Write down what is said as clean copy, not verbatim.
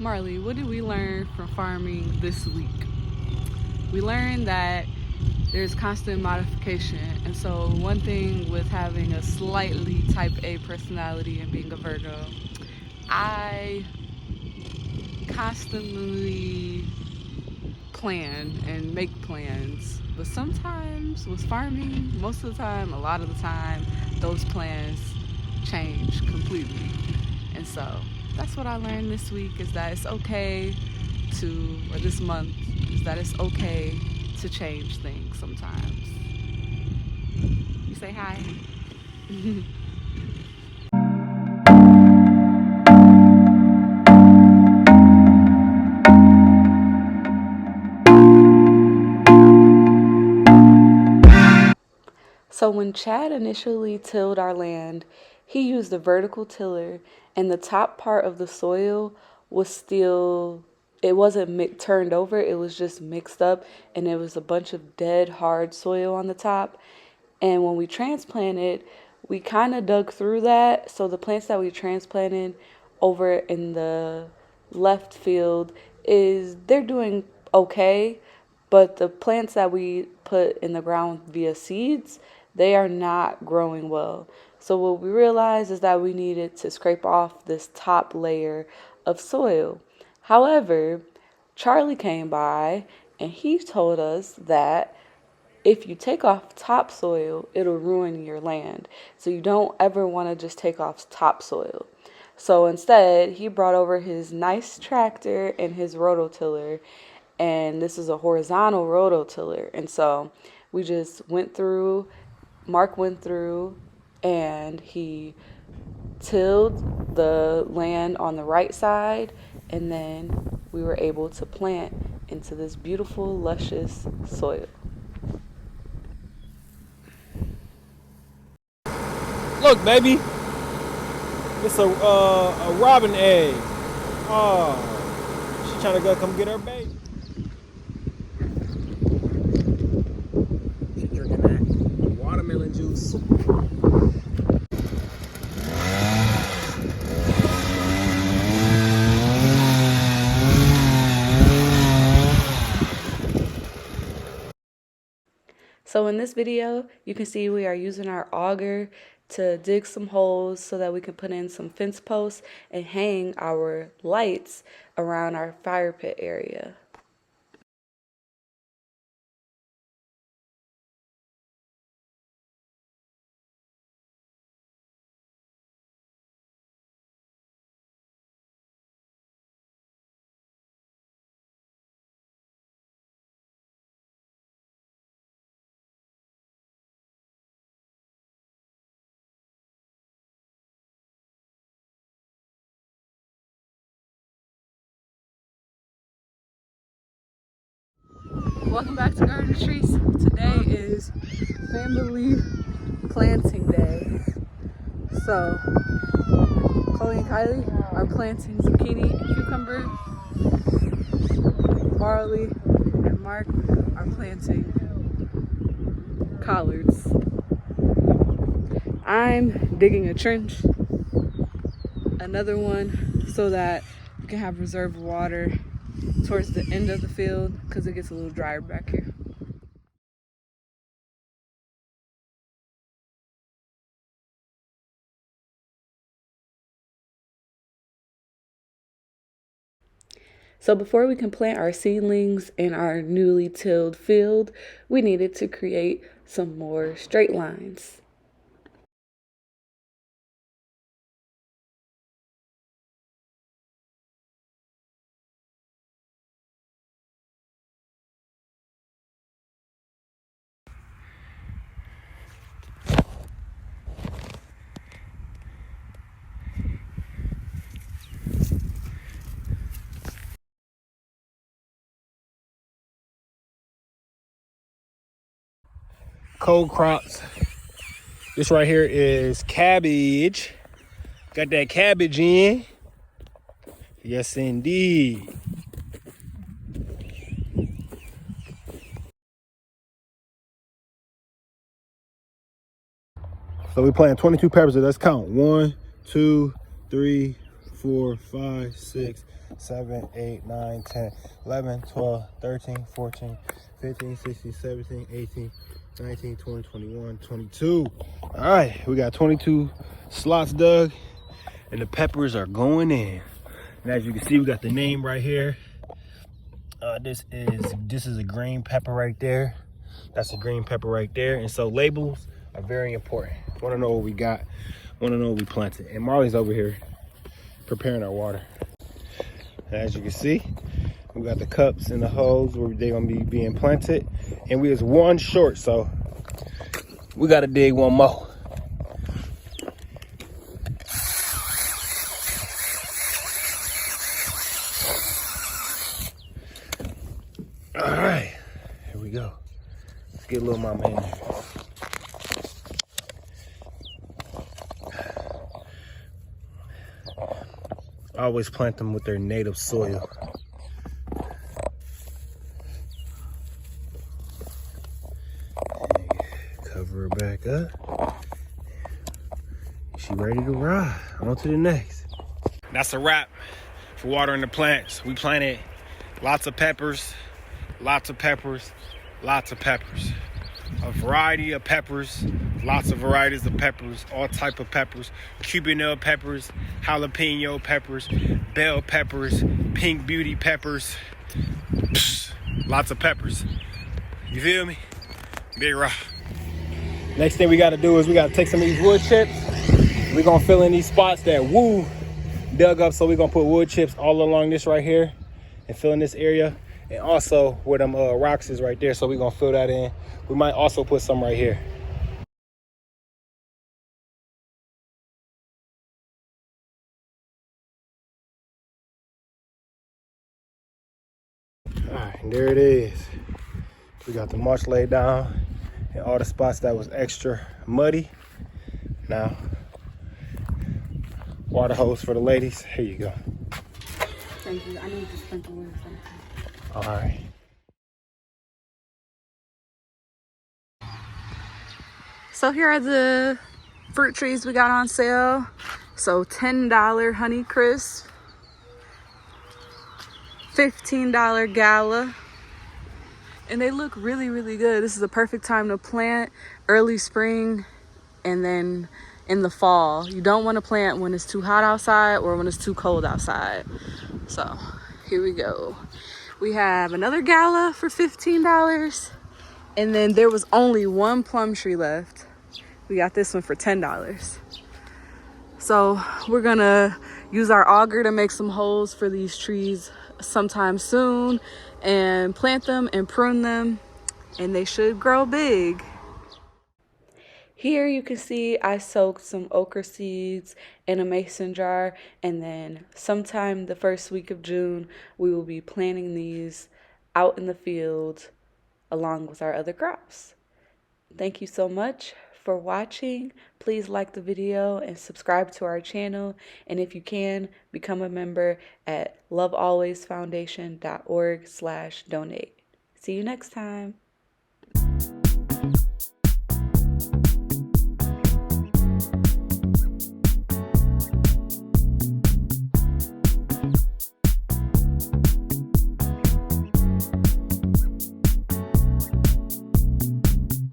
Marley, what did we learn from farming this week? We learned that there's constant modification. And so, one thing with having a slightly type A personality and being a Virgo, I constantly plan and make plans. But sometimes with farming, most of the time, a lot of the time, those plans change completely. And so that's what I learned this week is that it's okay to, or this month, is that it's okay to change things sometimes. You say hi. So when Chad initially tilled our land, he used a vertical tiller, and the top part of the soil was still, it wasn't turned over, it was just mixed up, and it was a bunch of dead, hard soil on the top. And when we transplanted, we kind of dug through that. So the plants that we transplanted over in the left field they're doing okay, but the plants that we put in the ground via seeds, they are not growing well. So what we realized is that we needed to scrape off this top layer of soil. However, Charlie came by and he told us that if you take off topsoil, it'll ruin your land. So you don't ever want to just take off topsoil. So instead, he brought over his nice tractor and his rototiller, and this is a horizontal rototiller. And so we just went through, Mark went through, and he tilled the land on the right side, and then we were able to plant into this beautiful, luscious soil. Look, baby, it's a robin egg. Oh, she trying to go come get her baby. She drinking that watermelon juice. So in this video, you can see we are using our auger to dig some holes so that we can put in some fence posts and hang our lights around our fire pit area. Welcome back to Garden Treatz. Today is family planting day. So, Chloe and Kylie are planting zucchini and cucumber. Marley and Mark are planting collards. I'm digging a trench, another one, so that we can have reserved water towards the end of the field because it gets a little drier back here. So before we can plant our seedlings in our newly tilled field, we needed to create some more straight lines. Cold crops. This right here is cabbage. Got that cabbage in. Yes, indeed. So we planted 22 peppers. Let's count. 1, 2, 3, 4, 5, 6, 7, 8, 9, 10, 11, 12, 13, 14, 15, 16, 17, 18, 19, 20, 21, 22. All right, we got 22 slots dug, and the peppers are going in. And as you can see, we got the name right here. This is a green pepper right there. That's a green pepper right there. And so labels are very important. Want to know what we got. Want to know what we planted. And Marley's over here preparing our water. And as you can see, we got the cups and the holes where they're gonna be being planted. And we was one short, so we gotta dig one more. All right, here we go. Let's get little mama in there. I always plant them with their native soil. Cover her back up. She ready to ride. On to the next. That's a wrap for watering the plants. We planted lots of peppers, lots of peppers, lots of peppers. A variety of peppers, lots of varieties of peppers, all type of peppers, Cubanelle peppers, jalapeno peppers, bell peppers, pink beauty peppers. Psh, lots of peppers. You feel me? Big rock. Next thing we gotta do is we gotta take some of these wood chips. We're gonna fill in these spots that Woo dug up. So we're gonna put wood chips all along this right here and fill in this area. And also where them rocks is right there. So we're gonna fill that in. We might also put some right here. All right, and there it is. We got the mulch laid down and all the spots that was extra muddy. Now, water hose for the ladies. Here you go. Thank you. I need to sprinkle in something. All right. So here are the fruit trees we got on sale. So $10 Honey Crisp, $15 Gala. And they look really, really good. This is the perfect time to plant early spring and then in the fall. You don't want to plant when it's too hot outside or when it's too cold outside. So here we go. We have another Gala for $15. And then there was only one plum tree left. We got this one for $10. So we're gonna use our auger to make some holes for these trees sometime soon and plant them and prune them, and they should grow big. Here you can see I soaked some okra seeds in a mason jar, and then sometime the first week of June we will be planting these out in the field along with our other crops. Thank you so much for watching. Please like the video and subscribe to our channel, and if you can, become a member at lovealwaysfoundation.org/donate. See you next time.